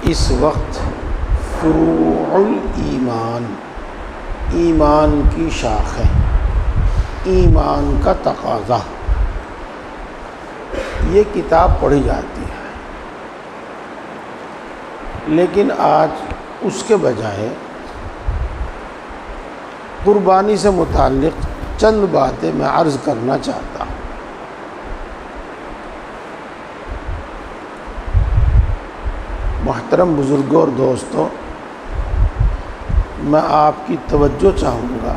اس وقت فروع الایمان، ایمان کی شاخیں، ایمان کا تقاضا، یہ کتاب پڑھی جاتی ہے، لیکن آج اس کے بجائے قربانی سے متعلق چند باتیں میں عرض کرنا چاہتا ہوں۔ محترم بزرگوں اور دوستوں، میں آپ کی توجہ چاہوں گا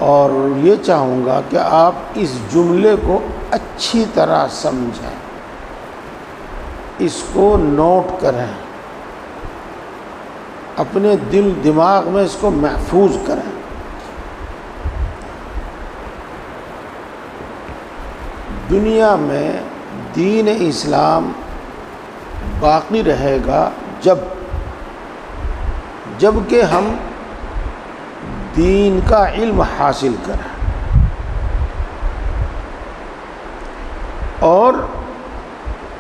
اور یہ چاہوں گا کہ آپ اس جملے کو اچھی طرح سمجھیں، اس کو نوٹ کریں، اپنے دل دماغ میں اس کو محفوظ کریں۔ دنیا میں دین اسلام باقی رہے گا جب کہ ہم دین کا علم حاصل کریں اور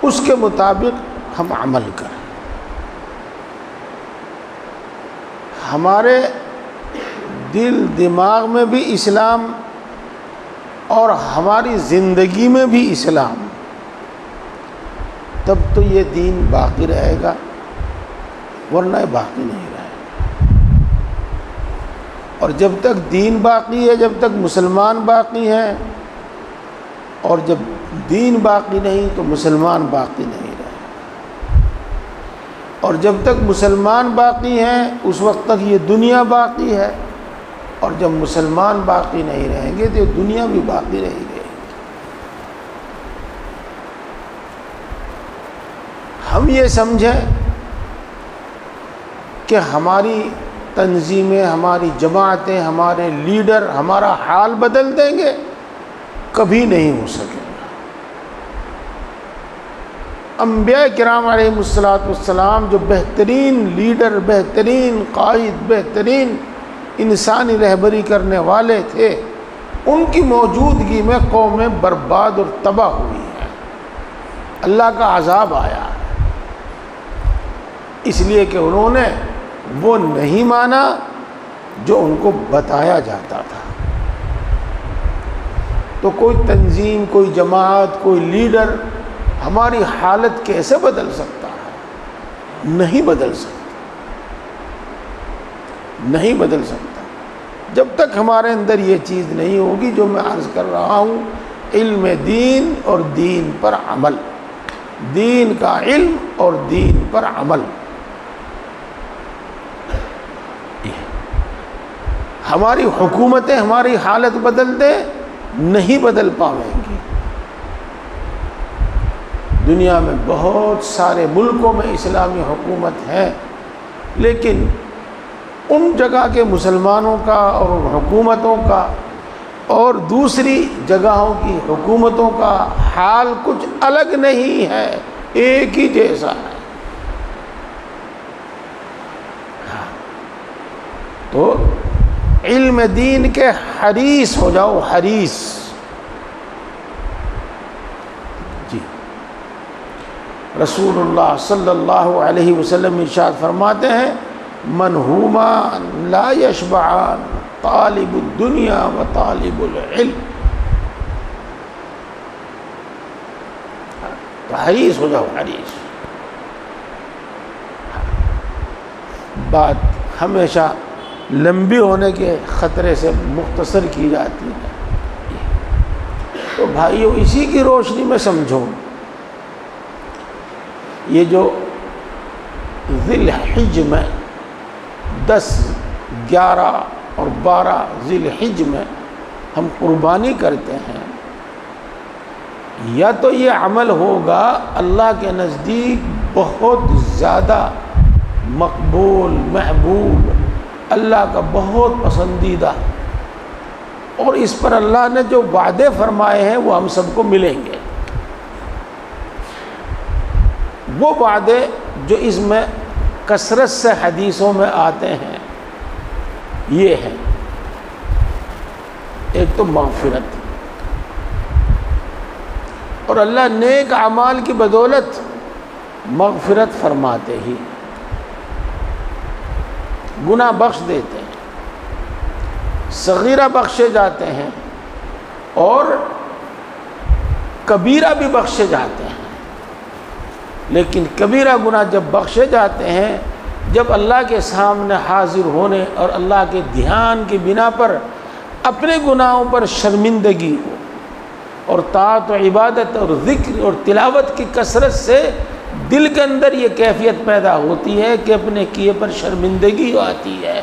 اس کے مطابق ہم عمل کریں۔ ہمارے دل دماغ میں بھی اسلام اور ہماری زندگی میں بھی اسلام، تب تو یہ دین باقی رہے گا، ورنہ باقی نہیں رہے گا۔ اور جب تک دین باقی ہے، جب تک مسلمان باقی ہیں، اور جب دین باقی نہیں تو مسلمان باقی نہیں رہے۔ اور جب تک مسلمان باقی ہیں اس وقت تک یہ دنیا باقی ہے، اور جب مسلمان باقی نہیں رہیں گے تو دنیا بھی باقی رہے گی۔ ہم یہ سمجھیں کہ ہماری تنظیمیں، ہماری جماعتیں، ہمارے لیڈر ہمارا حال بدل دیں گے، کبھی نہیں ہو سکے گا۔ انبیاء کرام علیہم السلام جو بہترین لیڈر، بہترین قائد، بہترین انسانی رہبری کرنے والے تھے، ان کی موجودگی میں قومیں برباد اور تباہ ہوئی ہیں، اللہ کا عذاب آیا ہے، اس لیے کہ انہوں نے وہ نہیں مانا جو ان کو بتایا جاتا تھا۔ تو کوئی تنظیم، کوئی جماعت، کوئی لیڈر ہماری حالت کیسے بدل سکتا ہے؟ نہیں بدل سکتا، نہیں بدل سکتا جب تک ہمارے اندر یہ چیز نہیں ہوگی جو میں عرض کر رہا ہوں، علم دین اور دین پر عمل، دین کا علم اور دین پر عمل۔ ہماری حکومتیں ہماری حالت بدل دیں، نہیں بدل پاویں گی۔ دنیا میں بہت سارے ملکوں میں اسلامی حکومت ہے، لیکن ان جگہ کے مسلمانوں کا اور ان حکومتوں کا اور دوسری جگہوں کی حکومتوں کا حال کچھ الگ نہیں ہے، ایک ہی جیسا ہے۔ تو علم دین کے حریص ہو جاؤ، حریص۔ جی، رسول اللہ صلی اللہ علیہ وسلم ارشاد فرماتے ہیں، منہوما لا یشبعان، طالب الدنیا و طالب العلم۔ تو حریص ہو جاؤ، حریص۔ بات ہمیشہ لمبی ہونے کے خطرے سے مختصر کی جاتی ہے۔ تو بھائیو، اسی کی روشنی میں سمجھو، یہ جو ذی الحج میں 10، 11 اور 12 ذی الحج میں ہم قربانی کرتے ہیں، یا تو یہ عمل ہوگا اللہ کے نزدیک بہت زیادہ مقبول، محبوب، اللہ کا بہت پسندیدہ، اور اس پر اللہ نے جو وعدے فرمائے ہیں وہ ہم سب کو ملیں گے۔ وہ وعدے جو اس میں کثرت سے حدیثوں میں آتے ہیں یہ ہیں، ایک تو مغفرت، اور اللہ نیک اعمال کی بدولت مغفرت فرماتے ہی گناہ بخش دیتے ہیں، صغیرہ بخشے جاتے ہیں اور کبیرہ بھی بخشے جاتے ہیں۔ لیکن کبیرہ گناہ جب بخشے جاتے ہیں، جب اللہ کے سامنے حاضر ہونے اور اللہ کے دھیان کی بنا پر اپنے گناہوں پر شرمندگی ہو، اور طاعت و عبادت اور ذکر اور تلاوت کی کثرت سے دل کے اندر یہ کیفیت پیدا ہوتی ہے کہ اپنے کیے پر شرمندگی آتی ہے،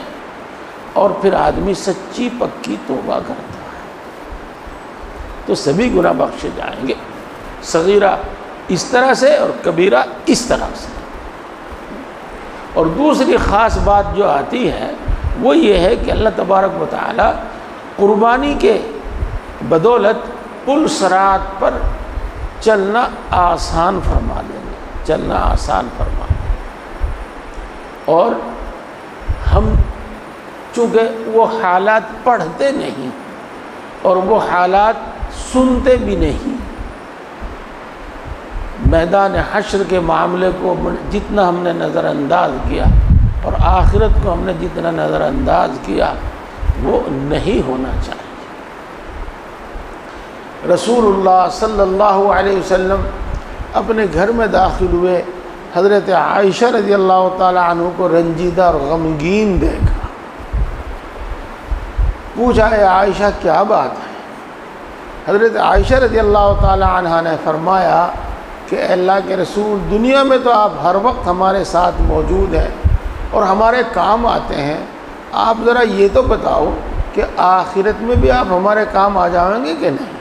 اور پھر آدمی سچی پکی توبہ کرتا ہے تو سبھی گناہ بخشے جائیں گے، صغیرہ اس طرح سے اور کبیرہ اس طرح سے۔ اور دوسری خاص بات جو آتی ہے وہ یہ ہے کہ اللہ تبارک و تعالی قربانی کے بدولت پل صراط پر چلنا آسان فرما دیں گے، چلنا آسان فرما دیں گے۔ اور ہم چونکہ وہ حالات پڑھتے نہیں اور وہ حالات سنتے بھی نہیں، میدان حشر کے معاملے کو جتنا ہم نے نظر انداز کیا اور آخرت کو ہم نے جتنا نظر انداز کیا وہ نہیں ہونا چاہیے۔ رسول اللہ صلی اللہ علیہ وسلم اپنے گھر میں داخل ہوئے، حضرت عائشہ رضی اللہ تعالی عنہ کو رنجیدہ اور غمگین دیکھا، پوچھا اے عائشہ کیا بات ہے؟ حضرت عائشہ رضی اللہ تعالی عنہ نے فرمایا کہ اے اللہ کے رسول، دنیا میں تو آپ ہر وقت ہمارے ساتھ موجود ہیں اور ہمارے کام آتے ہیں، آپ ذرا یہ تو بتاؤ کہ آخرت میں بھی آپ ہمارے کام آ جائیں گے کہ نہیں؟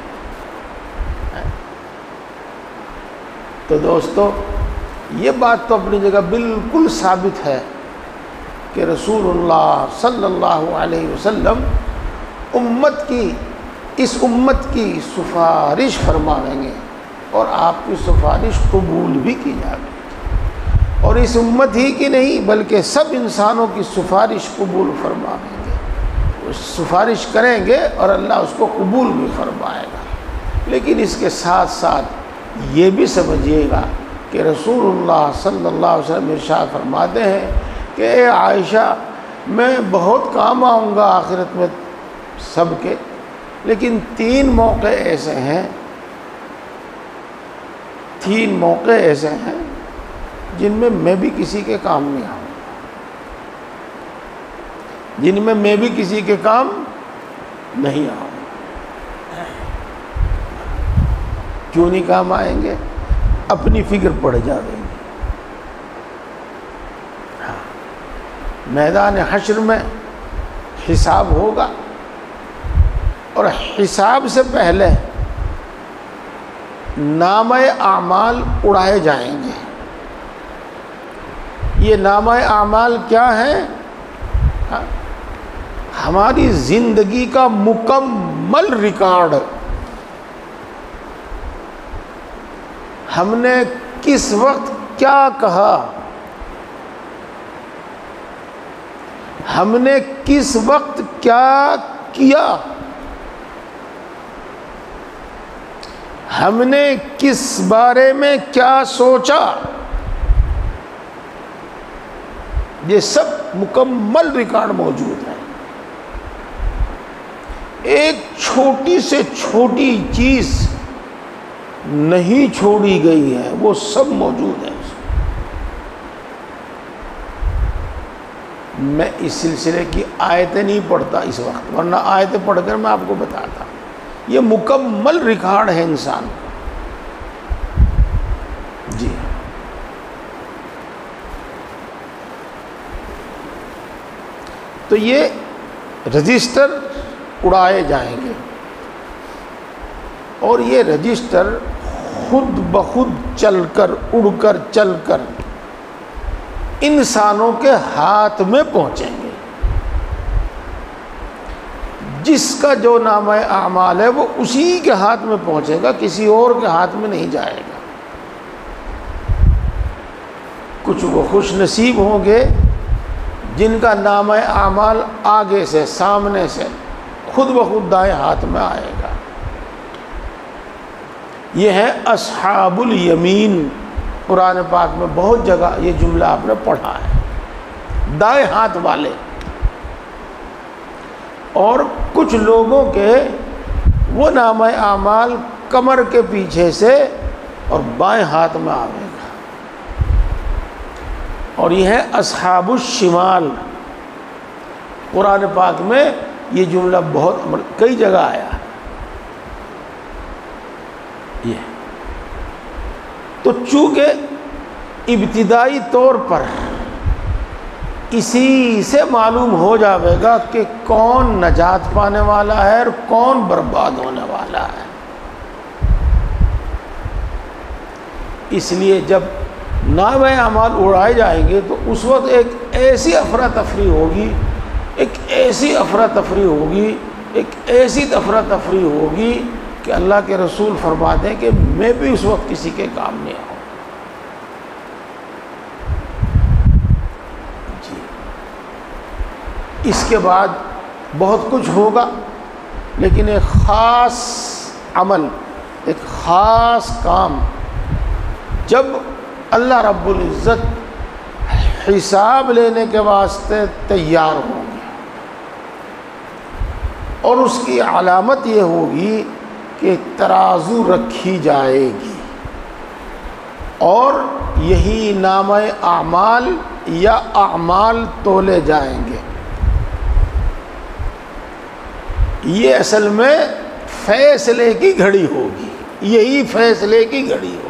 تو دوستو یہ بات تو اپنی جگہ بالکل ثابت ہے کہ رسول اللہ صلی اللہ علیہ وسلم اس امت کی سفارش فرمائیں گے اور آپ کی سفارش قبول بھی کی جائے گی، اور اس امت ہی کی نہیں بلکہ سب انسانوں کی سفارش قبول فرمائیں گے، وہ سفارش کریں گے اور اللہ اس کو قبول بھی فرمائے گا۔ لیکن اس کے ساتھ ساتھ یہ بھی سمجھیے گا کہ رسول اللہ صلی اللہ علیہ وسلم ارشاد فرماتے ہیں کہ اے عائشہ، میں بہت کام آؤں گا آخرت میں سب کے، لیکن تین موقع ایسے ہیں جن میں بھی کسی کے کام نہیں آؤں گا، جن میں میں بھی کسی کے کام نہیں آؤں گا۔ کیوں نہیں کام آئیں گے؟ اپنی فکر پڑ جائے گی۔ میدان حشر میں حساب ہوگا اور حساب سے پہلے نامہ اعمال اڑائے جائیں گے۔ یہ نامہ اعمال کیا ہے؟ ہماری زندگی کا مکمل ریکارڈ، ہم نے کس وقت کیا کہا، ہم نے کس وقت کیا کیا، ہم نے کس بارے میں کیا سوچا، یہ سب مکمل ریکارڈ موجود ہے۔ ایک چھوٹی سے چھوٹی چیز نہیں چھوڑی گئی ہے، وہ سب موجود ہے۔ میں اس سلسلے کی آیتیں نہیں پڑھتا اس وقت، ورنہ آیتیں پڑھ کر میں آپ کو بتاتا۔ یہ مکمل ریکارڈ ہے انسان کا۔ جی تو یہ رجسٹر اڑائے جائیں گے، اور یہ رجسٹر خود بخود چل کر اڑ کر چل کر انسانوں کے ہاتھ میں پہنچیں گے۔ جس کا جو نامہ اعمال ہے وہ اسی کے ہاتھ میں پہنچے گا، کسی اور کے ہاتھ میں نہیں جائے گا۔ کچھ وہ خوش نصیب ہوں گے جن کا نامہ اعمال آگے سے، سامنے سے خود بخود دائیں ہاتھ میں آئے گا۔ یہ ہے اصحاب الیمین، قرآن پاک میں بہت جگہ یہ جملہ آپ نے پڑھا ہے، دائیں ہاتھ والے. اور کچھ لوگوں کے وہ نامہ اعمال کمر کے پیچھے سے اور بائیں ہاتھ میں آئے گا، اور یہ ہے اصحاب الشمال. قرآن پاک میں یہ جملہ بہت کئی جگہ آیا ہے. یہ تو چونکہ ابتدائی طور پر اسی سے معلوم ہو جاوے گا کہ کون نجات پانے والا ہے اور کون برباد ہونے والا ہے. اس لیے جب نامہ اعمال اڑائے جائیں گے تو اس وقت ایک ایسی افراتفری ہوگی، ایک ایسی افراتفری ہوگی، ایک ایسی افراتفری ہوگی کہ اللہ کے رسول فرماتے ہیں کہ میں بھی اس وقت کسی کے کام نہیں آؤں. جی اس کے بعد بہت کچھ ہوگا، لیکن ایک خاص عمل، ایک خاص کام جب اللہ رب العزت حساب لینے کے واسطے تیار ہوں گے، اور اس کی علامت یہ ہوگی کہ ترازو رکھی جائے گی اور یہی نامہ اعمال یا اعمال تولے جائیں گے. یہ اصل میں فیصلے کی گھڑی ہوگی، یہی فیصلے کی گھڑی ہوگی.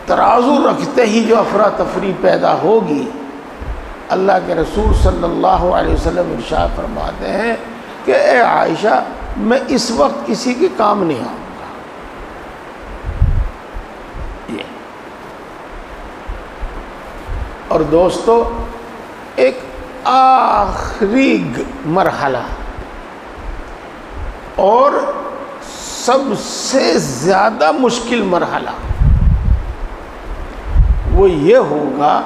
ترازو رکھتے ہی جو افراتفری پیدا ہوگی، اللہ کے رسول صلی اللہ علیہ وسلم ارشاد فرماتے ہیں کہ اے عائشہ میں اس وقت کسی کے کام نہیں آؤں گا. یہ اور دوستو ایک آخری مرحلہ اور سب سے زیادہ مشکل مرحلہ وہ یہ ہوگا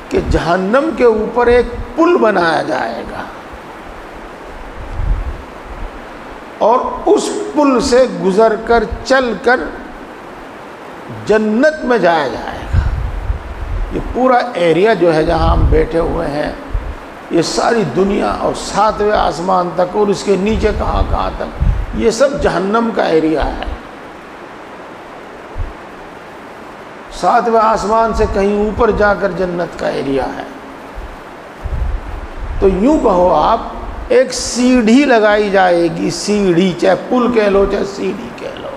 کہ جہنم کے اوپر ایک پل بنایا جائے گا اور اس پل سے گزر کر چل کر جنت میں جایا جائے گا. یہ پورا ایریا جو ہے جہاں ہم بیٹھے ہوئے ہیں، یہ ساری دنیا اور 7ویں آسمان تک اور اس کے نیچے کہاں کہاں تک، یہ سب جہنم کا ایریا ہے. 7ویں آسمان سے کہیں اوپر جا کر جنت کا ایریا ہے. تو یوں کہو آپ ایک سیڑھی لگائی جائے گی، سیڑھی، چاہے پل کہہ لو چاہے سیڑھی کہہ لو،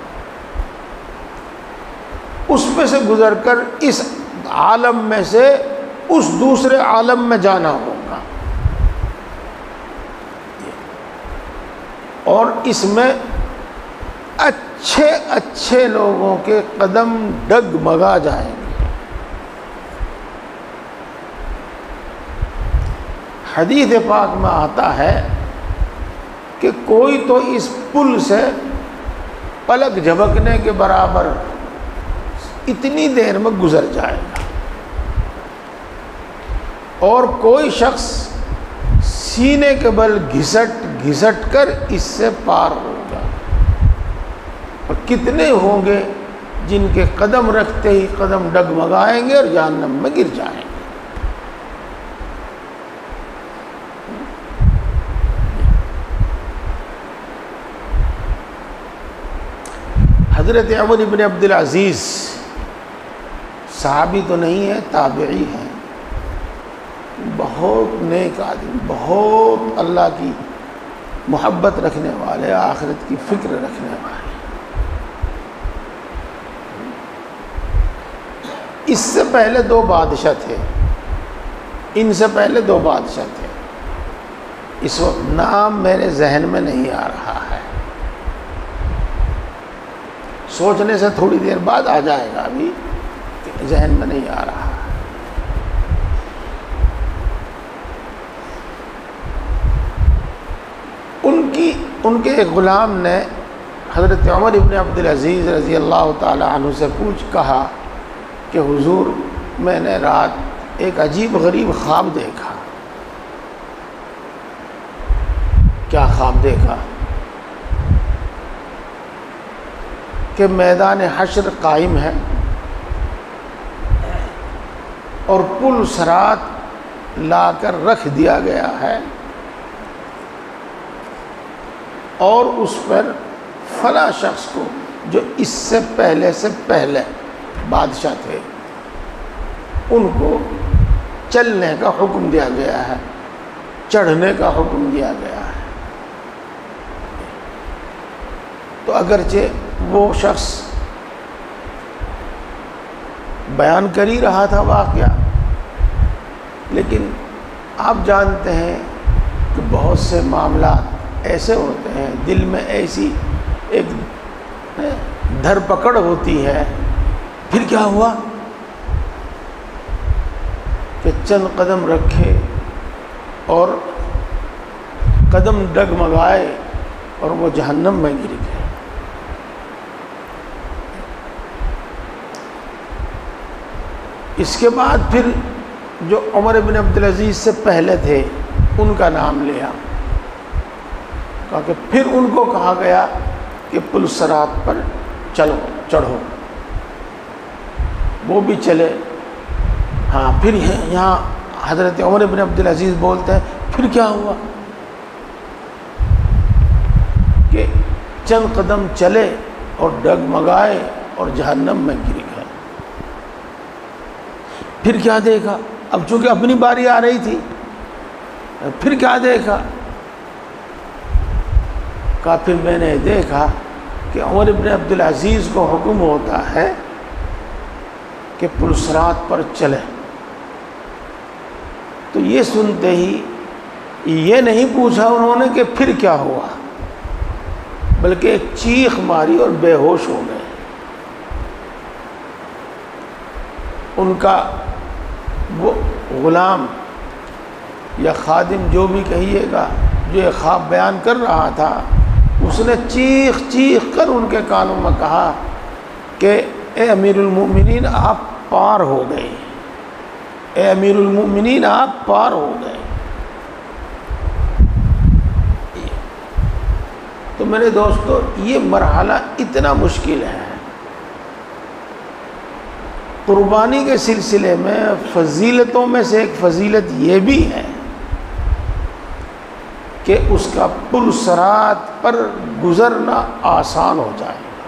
اس میں سے گزر کر اس عالم میں سے اس دوسرے عالم میں جانا ہوگا. اور اس میں اچھے اچھے لوگوں کے قدم ڈگمگا جائیں گے. حدیث پاک میں آتا ہے کہ کوئی تو اس پل سے پلک جھپکنے کے برابر اتنی دیر میں گزر جائے گا، اور کوئی شخص سینے کے بل گھسٹ گھسٹ کر اس سے پار ہوگا. اور کتنے ہوں گے جن کے قدم رکھتے ہی قدم ڈگمگائیں گے اور جہنم میں گر جائیں گے. حضرت عمر بن عبد العزیز صحابی تو نہیں ہے، تابعی ہیں، بہت نیک آدمی، بہت اللہ کی محبت رکھنے والے، آخرت کی فکر رکھنے والے. اس سے پہلے 2 بادشاہ تھے، ان سے پہلے 2 بادشاہ تھے. اس وقت نام میرے ذہن میں نہیں آ رہا ہے، سوچنے سے تھوڑی دیر بعد آ جائے گا، ابھی ذہن میں نہیں آ رہا. ان کے ایک غلام نے حضرت عمر بن عبد العزیز رضی اللہ تعالی عنہ سے کہا کہ حضور میں نے رات ایک عجیب غریب خواب دیکھا. کیا خواب دیکھا؟ کہ میدان حشر قائم ہے اور پل صراط لا کر رکھ دیا گیا ہے، اور اس پر فلاں شخص کو جو اس سے پہلے بادشاہ تھے ان کو چلنے کا حکم دیا گیا ہے، چڑھنے کا حکم دیا گیا ہے۔ تو اگرچہ وہ شخص بیان کر ہی رہا تھا واقعہ، لیکن آپ جانتے ہیں کہ بہت سے معاملات ایسے ہوتے ہیں، دل میں ایسی ایک دھر پکڑ ہوتی ہے۔ پھر کیا ہوا کہ چند قدم رکھے اور قدم ڈگمگائے اور وہ جہنم میں گر گئے۔ اس کے بعد پھر جو عمر بن عبدالعزیز سے پہلے تھے ان کا نام لیا، کہا کہ پھر ان کو کہا گیا کہ پل صراط پر چڑھو، وہ بھی چلے۔ ہاں، پھر یہاں حضرت عمر بن عبدالعزیز بولتے ہیں پھر کیا ہوا کہ چند قدم چلے اور ڈگمگائے اور جہنم میں گر گئے۔ پھر کیا دیکھا؟ اب چونکہ اپنی باری آ رہی تھی، پھر کیا دیکھا؟ کہا پھر میں نے دیکھا کہ عمر بن عبدالعزیز کو حکم ہوتا ہے کہ پل صراط پر چلے۔ تو یہ سنتے ہی یہ نہیں پوچھا انہوں نے کہ پھر کیا ہوا، بلکہ ایک چیخ ماری اور بے ہوش ہو گئے۔ ان کا وہ غلام یا خادم جو بھی کہیے گا جو یہ خواب بیان کر رہا تھا، اس نے چیخ چیخ کر ان کے کانوں میں کہا کہ اے امیر المؤمنین آپ پار ہو گئے، اے امیر المؤمنین آپ پار ہو گئے۔ تو میرے دوستو، یہ مرحلہ اتنا مشکل ہے۔ قربانی کے سلسلے میں فضیلتوں میں سے ایک فضیلت یہ بھی ہے کہ اس کا پل صراط پر گزرنا آسان ہو جائے گا،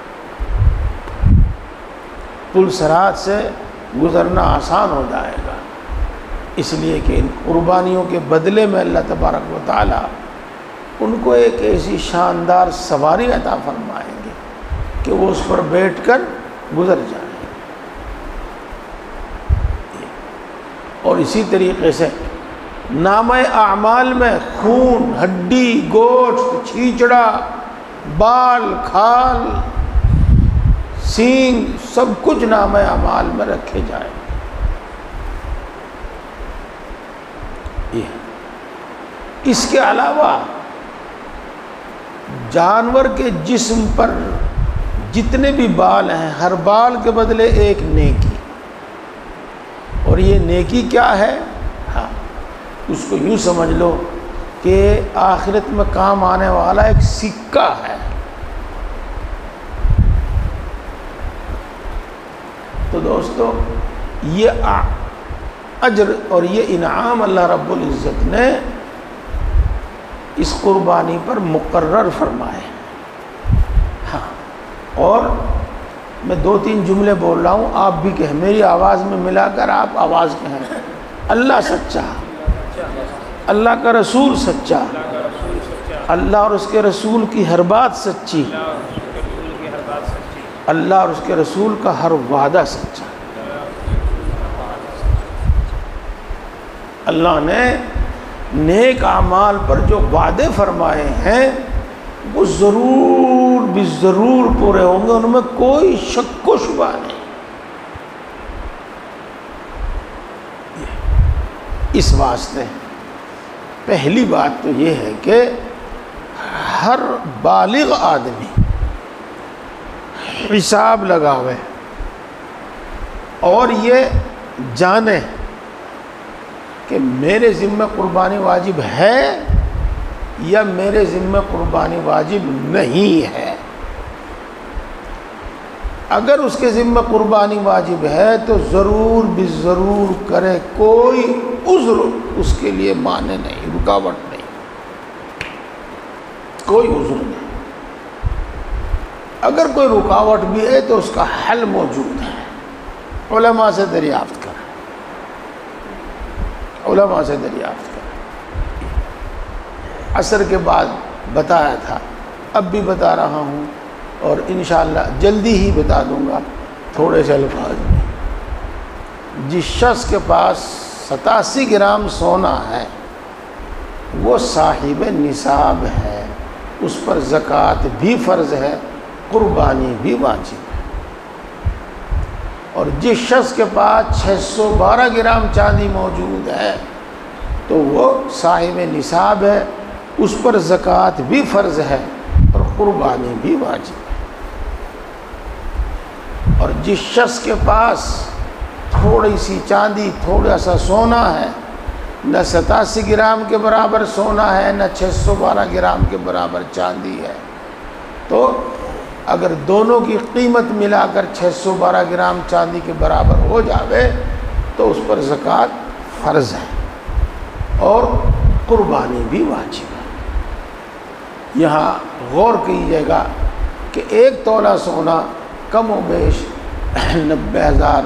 پل صراط سے گزرنا آسان ہو جائے گا، اس لیے کہ ان قربانیوں کے بدلے میں اللہ تبارک و تعالی ان کو ایک ایسی شاندار سواری عطا فرمائیں گے کہ وہ اس پر بیٹھ کر گزر جائیں۔ اور اسی طریقے سے نامہ اعمال میں خون، ہڈی، گوشت، چھیچڑا، بال، کھال، سینگ، سب کچھ نامہ اعمال میں رکھے جائیں۔ اس کے علاوہ جانور کے جسم پر جتنے بھی بال ہیں، ہر بال کے بدلے ایک نیکی، اور یہ نیکی کیا ہے؟ ہاں، اس کو یوں سمجھ لو کہ آخرت میں کام آنے والا ایک سکہ ہے۔ تو دوستو، یہ اجر اور یہ انعام اللہ رب العزت نے اس قربانی پر مقرر فرمائے۔ ہاں، اور میں 2-3 جملے بول رہا ہوں، آپ بھی کہیں، میری آواز میں ملا کر آپ آواز کہیں، اللہ سچا، اللہ کا رسول سچا، اللہ اور اس کے رسول کی ہر بات سچی، اللہ اور اس کے رسول کا ہر وعدہ سچا۔ اللہ نے نیک اعمال پر جو وعدے فرمائے ہیں وہ ضرور بھی ضرور پورے ہوں گے، ان میں کوئی شک و شبہ نہیں۔ اس واسطے پہلی بات تو یہ ہے کہ ہر بالغ آدمی حساب لگاوے اور یہ جانے کہ میرے ذمہ قربانی واجب ہے یا میرے ذمہ قربانی واجب نہیں ہے۔ اگر اس کے ذمہ قربانی واجب ہے تو ضرور بالضرور کرے، کوئی عذر اس کے لیے مانع نہیں، رکاوٹ نہیں، کوئی عذر نہیں۔ اگر کوئی رکاوٹ بھی ہے تو اس کا حل موجود ہے، علماء سے دریافت کریں، علماء سے دریافت کریں۔ عصر کے بعد بتایا تھا، اب بھی بتا رہا ہوں، اور انشاءاللہ جلدی ہی بتا دوں گا تھوڑے سے الفاظ میں۔ جس شخص کے پاس 87 گرام سونا ہے وہ صاحب نصاب ہے، اس پر زکوٰۃ بھی فرض ہے، قربانی بھی واجب ہے۔ اور جس شخص کے پاس 612 گرام چاندی موجود ہے تو وہ صاحب نصاب ہے، اس پر زکوٰۃ بھی فرض ہے اور قربانی بھی واجب ہے۔ اور جس شخص کے پاس تھوڑی سی چاندی، تھوڑا سا سونا ہے، نہ 87 گرام کے برابر سونا ہے نہ 612 گرام کے برابر چاندی ہے، تو اگر دونوں کی قیمت ملا کر 612 گرام چاندی کے برابر ہو جاوے تو اس پر زکوٰۃ فرض ہے اور قربانی بھی واجب ہے۔ یہاں غور کیجیے گا کہ 1 تولہ سونا کم و بیش 90,000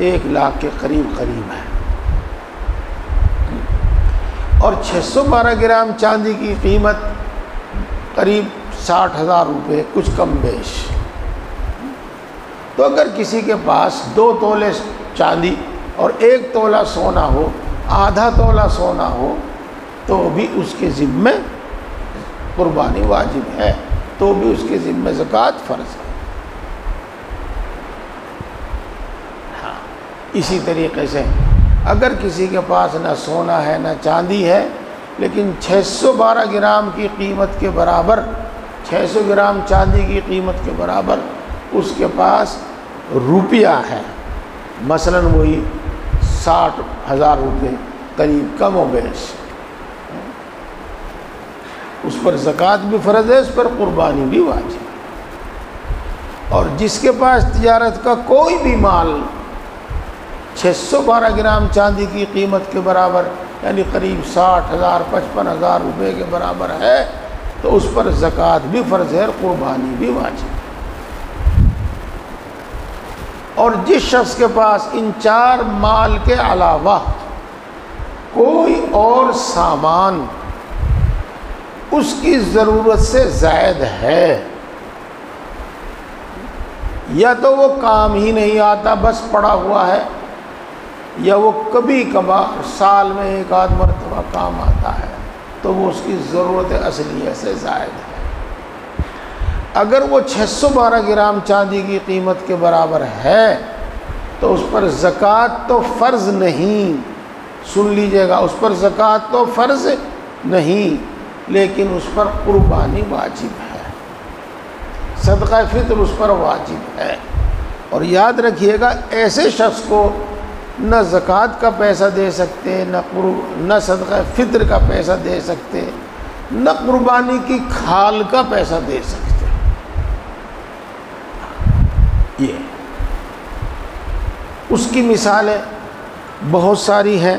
1 لاکھ کے قریب ہے، اور 612 گرام چاندی کی قیمت قریب 60,000 روپے، کچھ کم بیش۔ تو اگر کسی کے پاس 2 تولے چاندی اور 1 تولہ سونا ہو، آدھا تولہ سونا ہو، تو بھی اس کے ذمہ قربانی واجب ہے، تو بھی اس کے ذمہ زکوٰۃ فرض ہے۔ ہاں، اسی طریقے سے اگر کسی کے پاس نہ سونا ہے نہ چاندی ہے، لیکن 612 گرام کی قیمت کے برابر، 600 گرام چاندی کی قیمت کے برابر اس کے پاس روپیہ ہے، مثلاً وہی 60,000 روپے قریب، کم و بیش، اس پر زکوٰۃ بھی فرض ہے، اس پر قربانی بھی واجب ہے۔ اور جس کے پاس تجارت کا کوئی بھی مال 612 گرام چاندی کی قیمت کے برابر، یعنی قریب 60,000 55,000 روپے کے برابر ہے، تو اس پر زکوٰۃ بھی فرض ہے اور قربانی بھی واجب ہے۔ اور جس شخص کے پاس ان 4 مال کے علاوہ کوئی اور سامان اس کی ضرورت سے زائد ہے، یا تو وہ کام ہی نہیں آتا، بس پڑا ہوا ہے، یا وہ کبھی کبھار سال میں 1 آدھ مرتبہ کام آتا ہے، تو وہ اس کی ضرورت اصلیہ سے زائد ہے۔ اگر وہ 612 گرام چاندی کی قیمت کے برابر ہے تو اس پر زکوٰۃ تو فرض نہیں، سن لیجئے گا، اس پر زکوٰۃ تو فرض نہیں، لیکن اس پر قربانی واجب ہے، صدقہ فطر اس پر واجب ہے۔ اور یاد رکھیے گا، ایسے شخص کو نہ زکوٰۃ کا پیسہ دے سکتے، نہ صدقہ فطر کا پیسہ دے سکتے، نہ قربانی کی کھال کا پیسہ دے سکتے۔ یہ اس کی مثالیں بہت ساری ہیں۔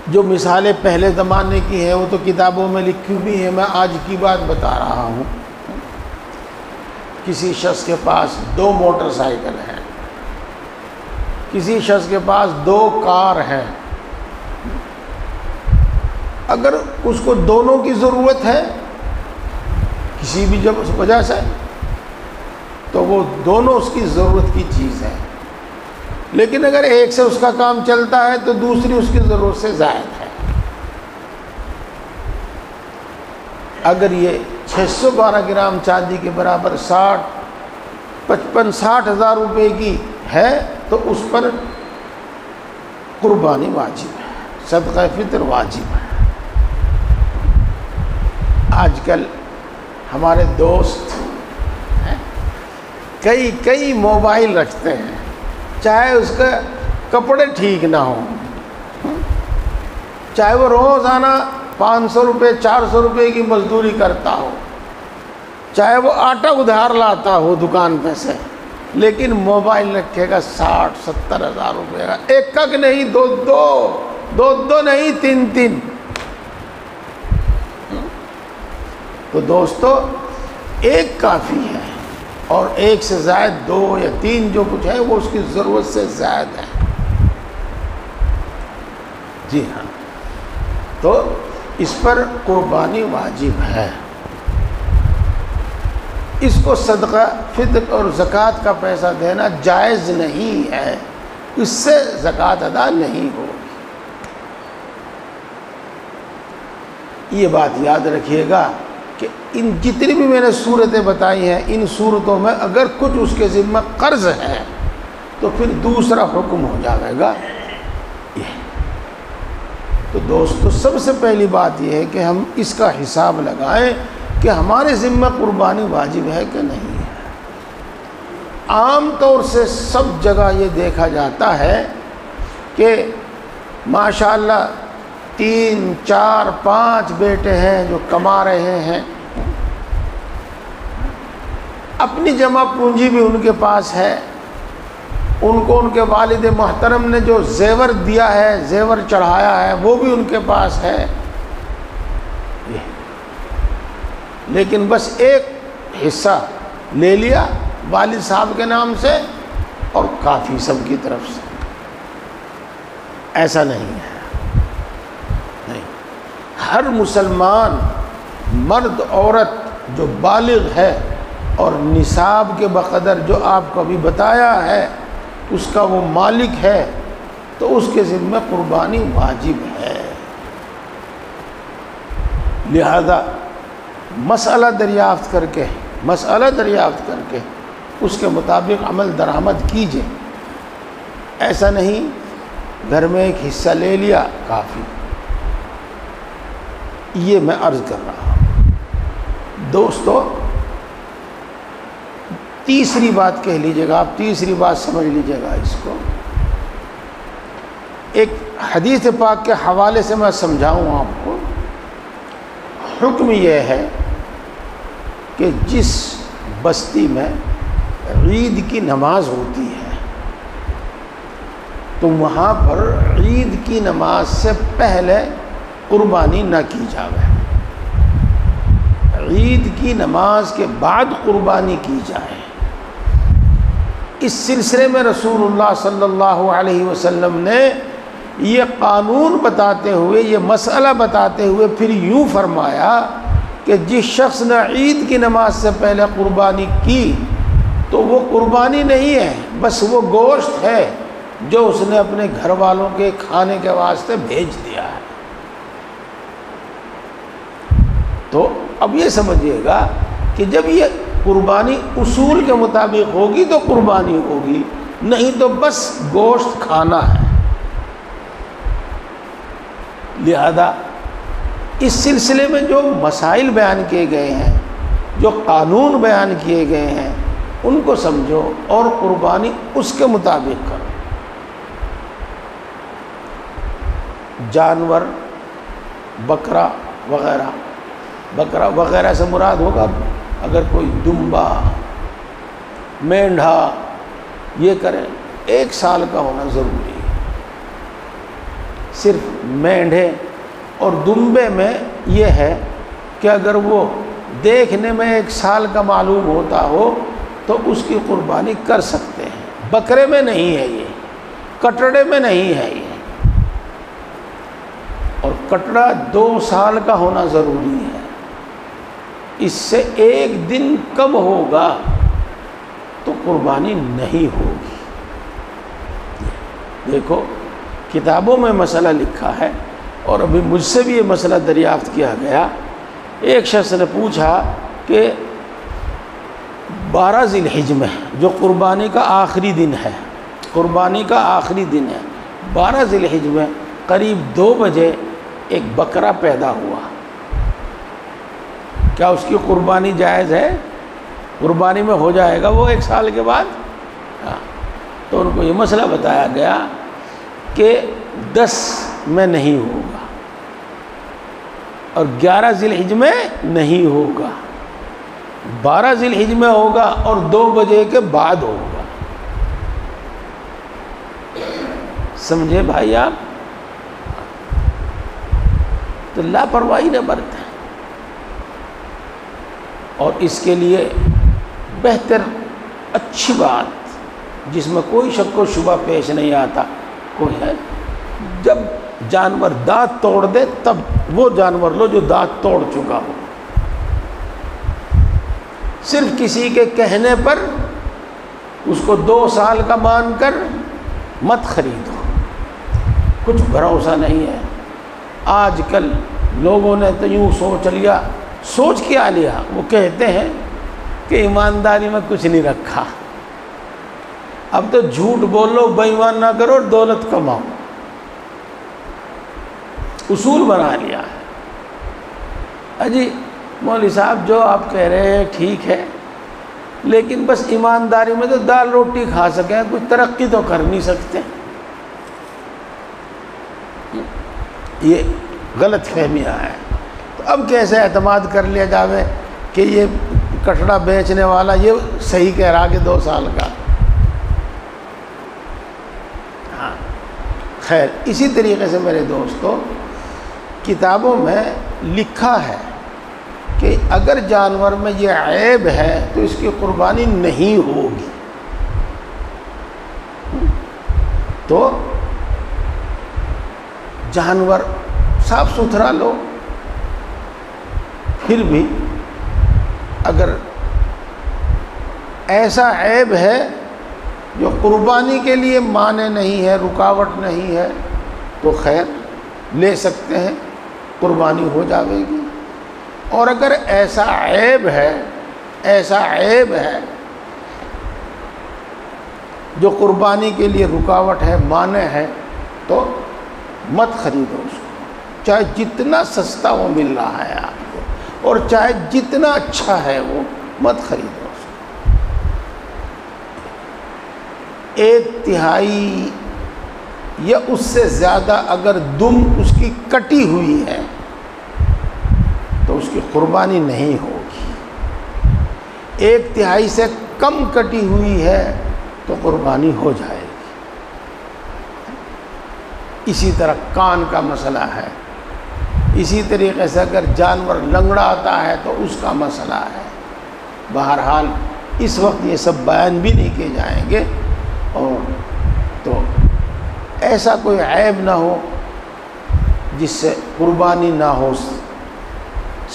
جو مثالیں پہلے زمانے کی ہیں وہ تو کتابوں میں لکھی ہوئی ہیں، میں آج کی بات بتا رہا ہوں۔ کسی شخص کے پاس 2 موٹر سائیکل ہیں، کسی شخص کے پاس 2 کار ہیں۔ اگر اس کو دونوں کی ضرورت ہے کسی بھی وجہ سے، تو وہ دونوں اس کی ضرورت کی چیز ہے، لیکن اگر ایک سے اس کا کام چلتا ہے تو دوسری اس کی ضرورت سے زائد ہے۔ اگر یہ 612 گرام چاندی کے برابر 55-60 ہزار روپے کی ہے تو اس پر قربانی واجب ہے، صدقہ فطر واجب ہے۔ آج کل ہمارے دوست کئی موبائل رکھتے ہیں، چاہے اس کے کپڑے ٹھیک نہ ہوں، چاہے وہ روزانہ 500 روپے 400 روپے کی مزدوری کرتا ہو، چاہے وہ آٹا ادھار لاتا ہو دکان پہ سے، لیکن موبائل رکھے گا 60-70 ہزار روپے کا، ایک ایک نہیں، دو نہیں، تین۔ تو دوستو ایک کافی ہے، اور ایک سے زائد 2 یا 3 جو کچھ ہے وہ اس کی ضرورت سے زائد ہے۔ جی ہاں، تو اس پر قربانی واجب ہے۔ اس کو صدقہ فطر اور زکوٰۃ کا پیسہ دینا جائز نہیں ہے، اس سے زکوٰۃ ادا نہیں ہوگی۔ یہ بات یاد رکھیے گا کہ ان جتنی بھی میں نے صورتیں بتائی ہیں، ان صورتوں میں اگر کچھ اس کے ذمہ قرض ہے تو پھر دوسرا حکم ہو جائے گا۔ تو دوستو سب سے پہلی بات یہ ہے کہ ہم اس کا حساب لگائیں کہ ہمارے ذمہ قربانی واجب ہے کہ نہیں ہے۔ عام طور سے سب جگہ یہ دیکھا جاتا ہے کہ ماشاءاللہ 3 4 5 بیٹے ہیں جو کما رہے ہیں، اپنی جمع پونجی بھی ان کے پاس ہے، ان کو ان کے والد محترم نے جو زیور دیا ہے، زیور چڑھایا ہے، وہ بھی ان کے پاس ہے، لیکن بس ایک حصہ لے لیا والد صاحب کے نام سے اور کافی سب کی طرف سے۔ ایسا نہیں ہے، نہیں۔ ہر مسلمان مرد عورت جو بالغ ہے اور نصاب کے بقدر جو آپ کو ابھی بتایا ہے اس کا وہ مالک ہے، تو اس کے ذمہ قربانی واجب ہے۔ لہذا مسئلہ دریافت کر کے اس کے مطابق عمل درآمد کیجئے۔ ایسا نہیں گھر میں ایک حصہ لے لیا کافی۔ یہ میں عرض کر رہا ہوں۔ دوستو تیسری بات کہہ لیجئے گا، آپ تیسری بات سمجھ لیجئے گا اس کو۔ ایک حدیث پاک کے حوالے سے میں سمجھاؤں آپ کو۔ حکم یہ ہے کہ جس بستی میں عید کی نماز ہوتی ہے تو وہاں پر عید کی نماز سے پہلے قربانی نہ کی جائے، عید کی نماز کے بعد قربانی کی جائے۔ اس سلسلے میں رسول اللہ صلی اللہ علیہ وسلم نے یہ قانون بتاتے ہوئے، یہ مسئلہ بتاتے ہوئے پھر یوں فرمایا کہ جس شخص نے عید کی نماز سے پہلے قربانی کی تو وہ قربانی نہیں ہے، بس وہ گوشت ہے جو اس نے اپنے گھر والوں کے کھانے کے واسطے بھیج دیا ہے۔ تو اب یہ سمجھیے گا کہ جب یہ قربانی اصول کے مطابق ہوگی تو قربانی ہوگی، نہیں تو بس گوشت کھانا ہے۔ لہذا اس سلسلے میں جو مسائل بیان کیے گئے ہیں، جو قانون بیان کیے گئے ہیں، ان کو سمجھو اور قربانی اس کے مطابق کرو۔ جانور بکرا وغیرہ سے مراد ہوگا اگر کوئی دمبا مینڈھا یہ کریں، 1 سال کا ہونا ضروری ہے۔ صرف مینڈھے اور دمبے میں یہ ہے کہ اگر وہ دیکھنے میں 1 سال کا معلوم ہوتا ہو تو اس کی قربانی کر سکتے ہیں۔ بکرے میں نہیں ہے یہ، کٹڑے میں نہیں ہے یہ، اور کٹڑا 2 سال کا ہونا ضروری ہے۔ اس سے 1 دن کم ہوگا تو قربانی نہیں ہوگی۔ دیکھو کتابوں میں مسئلہ لکھا ہے، اور ابھی مجھ سے بھی یہ مسئلہ دریافت کیا گیا۔ ایک شخص نے پوچھا کہ 12 ذی الحجہ میں جو قربانی کا آخری دن ہے، 12 ذی الحجہ میں قریب 2 بجے ایک بکرا پیدا ہوا، کیا اس کی قربانی جائز ہے؟ قربانی میں ہو جائے گا وہ 1 سال کے بعد؟ تو ان کو یہ مسئلہ بتایا گیا کہ 10 میں نہیں ہوگا، اور 11 ذی الحجہ میں نہیں ہوگا، 12 ذی الحجہ میں ہوگا اور 2 بجے کے بعد ہوگا۔ سمجھے بھائی آپ؟ تو لاپرواہی نہ برتیں، اور اس کے لیے بہتر اچھی بات جس میں کوئی شک و شبہ پیش نہیں آتا کوئی ہے، جب جانور دانت توڑ دے تب وہ جانور لو جو دانت توڑ چکا ہو۔ صرف کسی کے کہنے پر اس کو 2 سال کا مان کر مت خریدو، کچھ بھروسہ نہیں ہے۔ آج کل لوگوں نے تو یوں سوچ لیا، سوچ کیا لیا، وہ کہتے ہیں کہ ایمانداری میں کچھ نہیں رکھا، اب تو جھوٹ بولو، بے ایمان نہ کرو، دولت کماؤ، اصول بنا لیا ہے۔ اجی مولوی صاحب جو آپ کہہ رہے ہیں ٹھیک ہے، لیکن بس ایمانداری میں تو دال روٹی کھا سکیں، کچھ ترقی تو کر نہیں سکتے۔ یہ غلط فہمیاں ہیں۔ تو اب کیسے اعتماد کر لیا جاوے کہ یہ کٹڑا بیچنے والا یہ صحیح کہہ رہا کہ 2 سال کا؟ ہاں خیر، اسی طریقے سے میرے دوستو کتابوں میں لکھا ہے کہ اگر جانور میں یہ عیب ہے تو اس کی قربانی نہیں ہوگی۔ تو جانور صاف ستھرا لو، پھر بھی اگر ایسا عیب ہے جو قربانی کے لیے مانع نہیں ہے، رکاوٹ نہیں ہے، تو خیر لے سکتے ہیں، قربانی ہو جاوے گی۔ اور اگر ایسا عیب ہے جو قربانی کے لیے رکاوٹ ہے، مانع ہے، تو مت خریدو اس کو، چاہے جتنا سستا وہ مل رہا ہے آپ کو، اور چاہے جتنا اچھا ہے وہ، مت خریدو اس کو۔ 1/3 یا اس سے زیادہ اگر دم اس کی کٹی ہوئی ہے تو اس کی قربانی نہیں ہوگی۔ 1/3 سے کم کٹی ہوئی ہے تو قربانی ہو جائے گی۔ اسی طرح کان کا مسئلہ ہے، اسی طریقے سے اگر جانور لنگڑا آتا ہے تو اس کا مسئلہ ہے۔ بہرحال اس وقت یہ سب بیان بھی نہیں کیے جائیں گے، اور تو ایسا کوئی عیب نہ ہو جس سے قربانی نہ ہو،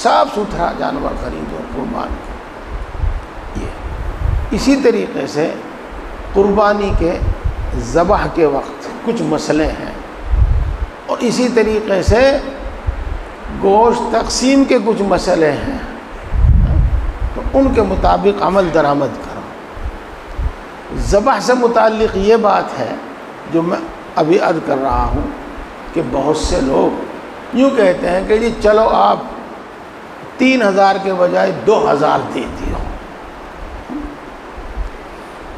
صاف ستھرا جانور خریدو قربان کو۔ یہ اسی طریقے سے قربانی کے ذبح کے وقت کچھ مسئلے ہیں، اور اسی طریقے سے گوشت تقسیم کے کچھ مسئلے ہیں، تو ان کے مطابق عمل درآمد کرو۔ ذبح سے متعلق یہ بات ہے جو میں ابھی عرض کر رہا ہوں کہ بہت سے لوگ یوں کہتے ہیں کہ جی چلو آپ 3000 کے بجائے 2000 دے دیو،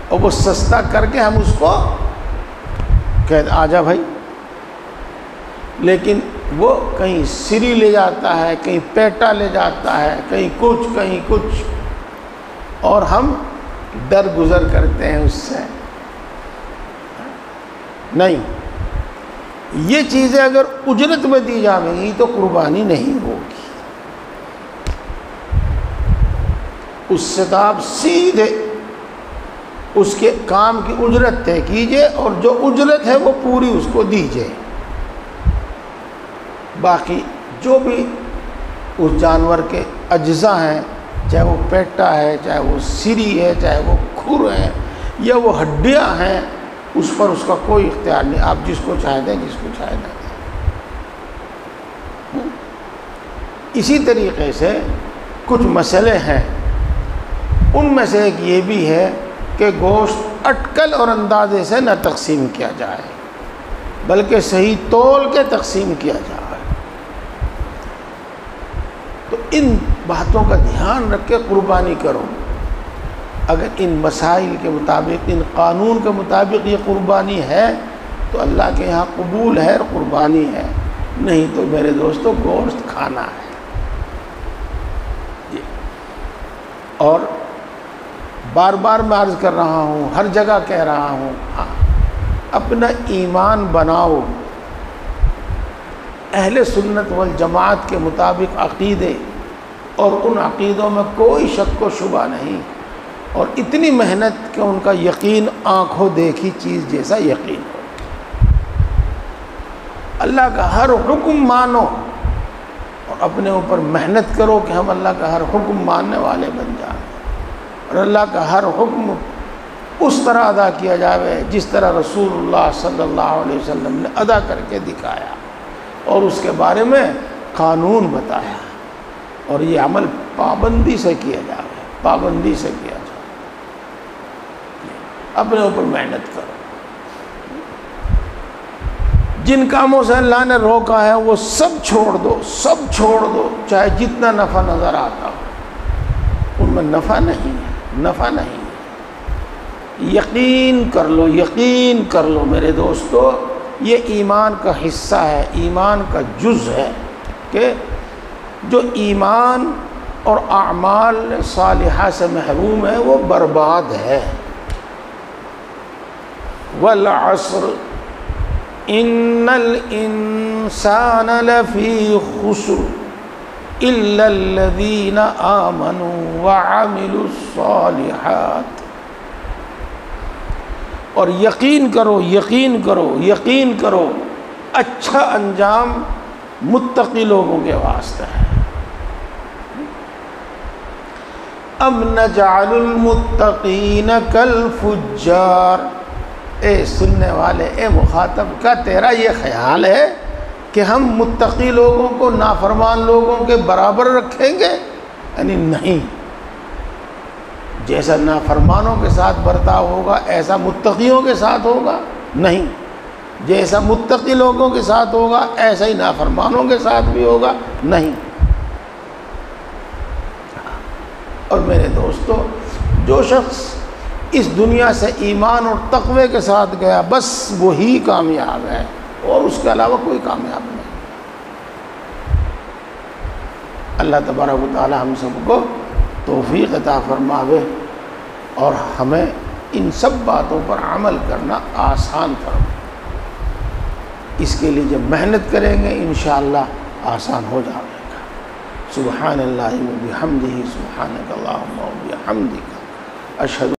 اور وہ سستا کر کے ہم اس کو کہتے آجا بھائی، لیکن وہ کہیں سری لے جاتا ہے، کہیں پیٹا لے جاتا ہے، کہیں کچھ، اور ہم در گزر کرتے ہیں اس سے۔ نہیں، یہ چیزیں اگر اجرت میں دی جائیں گی تو قربانی نہیں ہوگی۔ اس سے تو آپ سیدھے اس کے کام کی اجرت طے کیجئے، اور جو اجرت ہے وہ پوری اس کو دیجئے۔ باقی جو بھی اس جانور کے اجزاء ہیں، چاہے وہ پیٹا ہے، چاہے وہ سری ہے، چاہے وہ کھر ہے، یا وہ ہڈیاں ہیں، اس پر اس کا کوئی اختیار نہیں، آپ جس کو چاہے دیں، جس کو چاہے نہ دیں۔ اسی طریقے سے کچھ مسئلے ہیں، ان میں سے ایک یہ بھی ہے کہ گوشت اٹکل اور اندازے سے نہ تقسیم کیا جائے، بلکہ صحیح تول کے تقسیم کیا جائے۔ تو ان باتوں کا دھیان رکھ کے قربانی کرو۔ اگر ان مسائل کے مطابق، ان قانون کے مطابق یہ قربانی ہے تو اللہ کے یہاں قبول ہے اور قربانی ہے، نہیں تو میرے دوستوں گوشت کھانا ہے جی۔ اور بار بار میں عرض کر رہا ہوں، ہر جگہ کہہ رہا ہوں، اپنا ایمان بناؤ اہل سنت والجماعت کے مطابق عقیدے، اور ان عقیدوں میں کوئی شک و شبہ نہیں، اور اتنی محنت کہ ان کا یقین آنکھوں دیکھی چیز جیسا یقین ہو۔ اللہ کا ہر حکم مانو اور اپنے اوپر محنت کرو کہ ہم اللہ کا ہر حکم ماننے والے بن جائیں، اور اللہ کا ہر حکم اس طرح ادا کیا جائے جس طرح رسول اللہ صلی اللہ علیہ وسلم نے ادا کر کے دکھایا، اور اس کے بارے میں قانون بتایا، اور یہ عمل پابندی سے کیا جائے، پابندی سے کیا جائے۔ اپنے اوپر محنت کرو، جن کاموں سے اللہ نے روکا ہے وہ سب چھوڑ دو، سب چھوڑ دو، چاہے جتنا نفع نظر آتا ہو، ان میں نفع نہیں ہے، نفع نہیں ہے۔ یقین کر لو، یقین کر لو میرے دوستو، یہ ایمان کا حصہ ہے، ایمان کا جز ہے کہ جو ایمان اور اعمال صالحہ سے محروم ہے وہ برباد ہے۔ والعصر ان الانسان لفی خسر الا الذین آمنوا وعملوا الصالحات۔ اور یقین کرو، یقین کرو، یقین کرو، اچھا انجام متقی لوگوں کے واسطے ہے۔ ام نجعل المتقین کالفجار۔ اے سننے والے، اے مخاطب، کیا تیرا یہ خیال ہے کہ ہم متقی لوگوں کو نافرمان لوگوں کے برابر رکھیں گے؟ یعنی نہیں، جیسا نافرمانوں کے ساتھ برتاؤ ہوگا ایسا متقیوں کے ساتھ ہوگا؟ نہیں، جیسا متقی لوگوں کے ساتھ ہوگا ایسا ہی نافرمانوں کے ساتھ بھی ہوگا؟ نہیں۔ اور میرے دوستو، جو شخص اس دنیا سے ایمان اور تقوی کے ساتھ گیا بس وہی کامیاب ہے، اور اس کے علاوہ کوئی کامیاب نہیں۔ اللہ تبارک و تعالی ہم سب کو توفیق عطا فرماوے اور ہمیں ان سب باتوں پر عمل کرنا آسان فرمائے۔ اس کے لیے جب محنت کریں گے انشاءاللہ آسان ہو جائے گا۔ سبحان اللہ و بحمدہ، سبحانک اللہم و بحمدک، اشہد